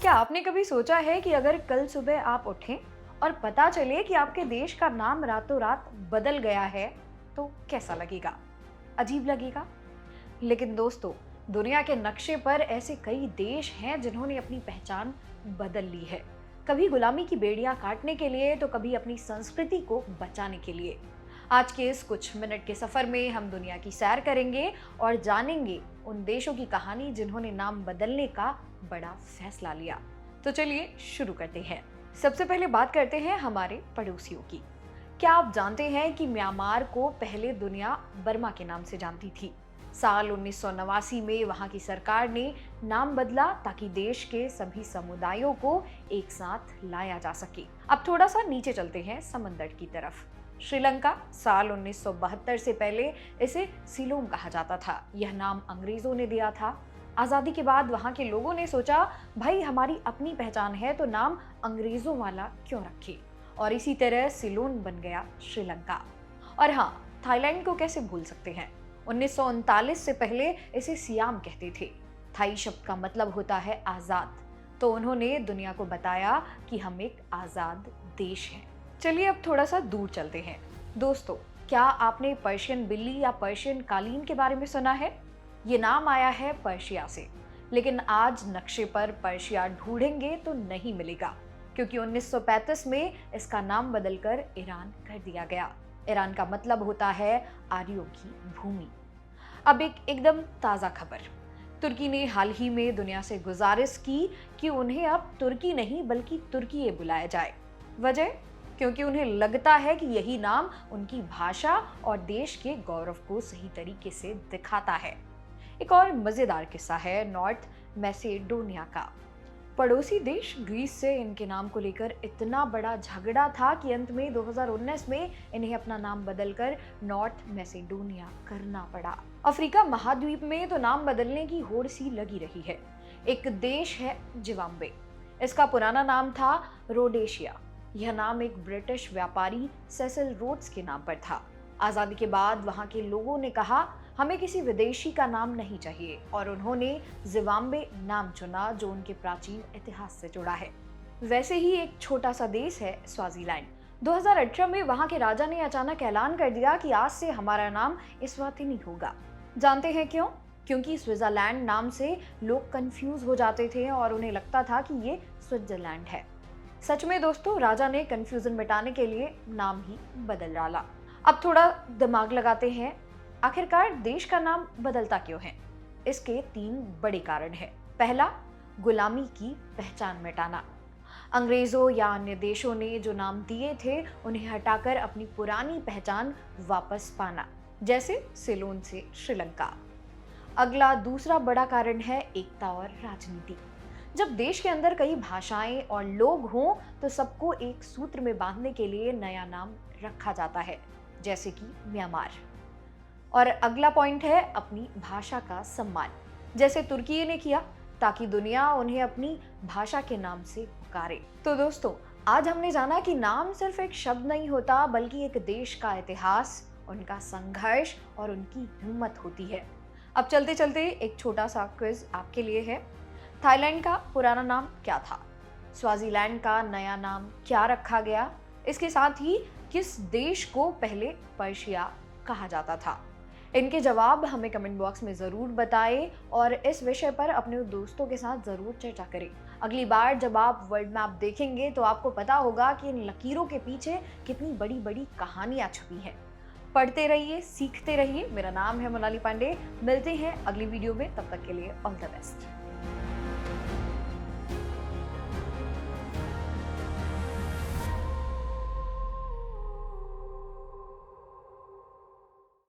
क्या आपने कभी सोचा है कि अगर कल सुबह आप उठें और पता चले कि आपके देश का नाम रातों रात बदल गया है, तो कैसा लगेगा? अजीब लगेगा। लेकिन दोस्तों, दुनिया के नक्शे पर ऐसे कई देश हैं जिन्होंने अपनी पहचान बदल ली है। कभी गुलामी की बेड़ियां काटने के लिए, तो कभी अपनी संस्कृति को बचाने के लिए। आज के इस कुछ मिनट के सफर में हम दुनिया की सैर करेंगे और जानेंगे उन देशों की कहानी जिन्होंने नाम बदलने का बड़ा फैसला लिया। तो चलिए शुरू करते हैं। सबसे पहले बात करते हैं हमारे पड़ोसियों की। क्या आप जानते हैं कि म्यांमार को पहले दुनिया बर्मा के नाम से जानती थी? साल 1989 में वहां की सरकार ने नाम बदला ताकि देश के सभी समुदायों को एक साथ लाया जा सके। अब थोड़ा सा नीचे चलते हैं समंदर की तरफ। श्रीलंका साल 1972 से पहले इसे सिलोम कहा जाता था। यह नाम अंग्रेजों ने दिया था। आजादी के बाद वहां के लोगों ने सोचा, भाई हमारी अपनी पहचान है तो नाम अंग्रेजों वाला क्यों रखें, और इसी तरह सिलोन बन गया श्रीलंका। और हाँ, थाईलैंड को कैसे भूल सकते हैं। 1939 से पहले इसे सियाम कहते थे। थाई शब्द का मतलब होता है आजाद, तो उन्होंने दुनिया को बताया कि हम एक आजाद देश हैं। चलिए अब थोड़ा सा दूर चलते हैं। दोस्तों, क्या आपने पर्शियन बिल्ली या पर्शियन कालीन के बारे में सुना है? ये नाम आया है पर्शिया से, लेकिन आज नक्शे पर पर्शिया ढूंढेंगे तो नहीं मिलेगा, क्योंकि 1935 में इसका नाम बदलकर ईरान कर दिया गया। ईरान का मतलब होता है आर्यों की भूमि। अब एकदम ताज़ा खबर। तुर्की ने हाल ही में दुनिया से गुजारिश की कि उन्हें अब तुर्की नहीं बल्कि तुर्कीए बुलाया जाए। वजह? क्योंकि उन्हें लगता है कि यही नाम उनकी भाषा और देश के गौरव को सही तरीके से दिखाता है। एक और मजेदार किस्सा है नॉर्थ मैसेडोनिया का। पड़ोसी देश ग्रीस से इनके नाम को लेकर इतना बड़ा झगड़ा था कि अंत में 2019 में इन्हें अपना नाम बदलकर नॉर्थ मैसेडोनिया करना पड़ा। अफ्रीका महाद्वीप में तो नाम बदलने की होड़ सी लगी रही है। एक देश है जिम्बाब्वे। इसका पुराना नाम था रोडेशिया। यह नाम एक ब्रिटिश व्यापारी सेसिल रोड्स के नाम पर था। आजादी के बाद वहां के लोगों ने कहा, हमें किसी विदेशी का नाम नहीं चाहिए, और उन्होंने जिम्बाब्वे नाम चुना, जो उनके प्राचीन इतिहास से जुड़ा है। वैसे ही एक छोटा सा देश है स्वाजीलैंड। 2018 में वहां के राजा ने अचानक ऐलान कर दिया कि आज से हमारा नाम इस्वातिनी होगा। जानते हैं क्यों? क्योंकि स्विट्जरलैंड नाम से लोग कंफ्यूज हो जाते थे और उन्हें लगता था कि ये स्विट्जरलैंड है। सच में दोस्तों, राजा ने कंफ्यूजन मिटाने के लिए नाम ही बदल डाला। अब थोड़ा दिमाग लगाते हैं, आखिरकार देश का नाम बदलता क्यों है? इसके 3 बड़े कारण हैं। पहला, गुलामी की पहचान मिटाना। अंग्रेजों या अन्य देशों ने जो नाम दिए थे उन्हें हटाकर अपनी पुरानी पहचान वापस पाना, जैसे सिलोन से श्रीलंका। अगला दूसरा बड़ा कारण है एकता और राजनीति। जब देश के अंदर कई भाषाएं और लोग हों तो सबको एक सूत्र में बांधने के लिए नया नाम रखा जाता है, जैसे कि म्यांमार। और अगला पॉइंट है अपनी भाषा का सम्मान, जैसे तुर्की ने किया, ताकि दुनिया उन्हें अपनी भाषा के नाम से पुकारे। तो दोस्तों, आज हमने जाना कि नाम सिर्फ एक शब्द नहीं होता, बल्कि एक देश का इतिहास, उनका संघर्ष और उनकी हिम्मत होती है। अब चलते चलते एक छोटा सा क्विज आपके लिए है। थाईलैंड का पुराना नाम क्या था? स्वाजीलैंड का नया नाम क्या रखा गया? इसके साथ ही किस देश को पहले पर्शिया कहा जाता था? इनके जवाब हमें कमेंट बॉक्स में ज़रूर बताएं और इस विषय पर अपने दोस्तों के साथ ज़रूर चर्चा करें। अगली बार जब आप वर्ल्ड मैप देखेंगे तो आपको पता होगा कि इन लकीरों के पीछे कितनी बड़ी बड़ी कहानियां छुपी हैं। पढ़ते रहिए, सीखते रहिए। मेरा नाम है मोनाली पांडे। मिलते हैं अगली वीडियो में, तब तक के लिए ऑल द बेस्ट।